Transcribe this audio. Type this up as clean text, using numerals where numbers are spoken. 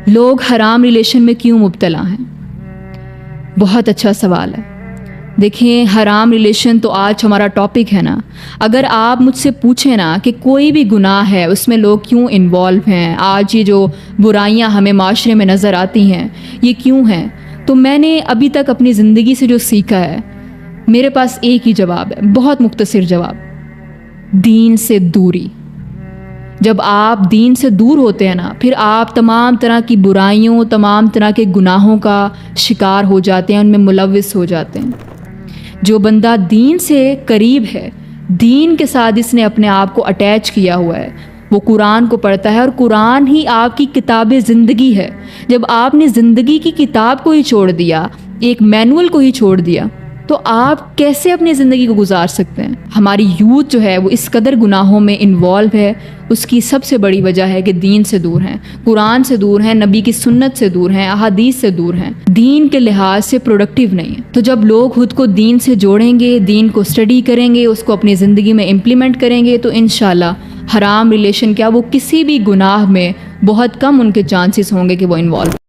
لوگ حرام ریلیشن میں کیوں مبتلا ہیں؟ بہت اچھا سوال ہے۔ دیکھیں، حرام ریلیشن تو آج ہمارا ٹاپک ہے نا۔ اگر آپ مجھ سے پوچھیں نا کہ کوئی بھی گناہ ہے اس میں لوگ کیوں انوالو ہیں، آج یہ جو برائیاں ہمیں معاشرے میں نظر آتی ہیں یہ کیوں ہیں، تو میں نے ابھی تک اپنی زندگی سے جو سیکھا ہے، میرے پاس ایک ہی جواب ہے، بہت مختصر جواب: دین سے دوری۔ جب آپ دین سے دور ہوتے ہیں نا، پھر آپ تمام طرح کی برائیوں، تمام طرح کے گناہوں کا شکار ہو جاتے ہیں، ان میں ملوث ہو جاتے ہیں۔ جو بندہ دین سے قریب ہے، دین کے ساتھ اس نے اپنے آپ کو اٹیچ کیا ہوا ہے، وہ قرآن کو پڑھتا ہے، اور قرآن ہی آپ کی کتاب زندگی ہے۔ جب آپ نے زندگی کی کتاب کو ہی چھوڑ دیا، ایک مینول کو ہی چھوڑ دیا، تو آپ کیسے اپنی زندگی کو گزار سکتے ہیں؟ ہماری یوتھ جو ہے وہ اس قدر گناہوں میں انوالو ہے، اس کی سب سے بڑی وجہ ہے کہ دین سے دور ہیں، قرآن سے دور ہیں، نبی کی سنت سے دور ہیں، احادیث سے دور ہیں، دین کے لحاظ سے پروڈکٹیو نہیں ہیں۔ تو جب لوگ خود کو دین سے جوڑیں گے، دین کو اسٹڈی کریں گے، اس کو اپنی زندگی میں امپلیمنٹ کریں گے، تو انشاءاللہ حرام ریلیشن کیا، وہ کسی بھی گناہ میں بہت کم ان کے چانسز ہوں گے کہ وہ انوالو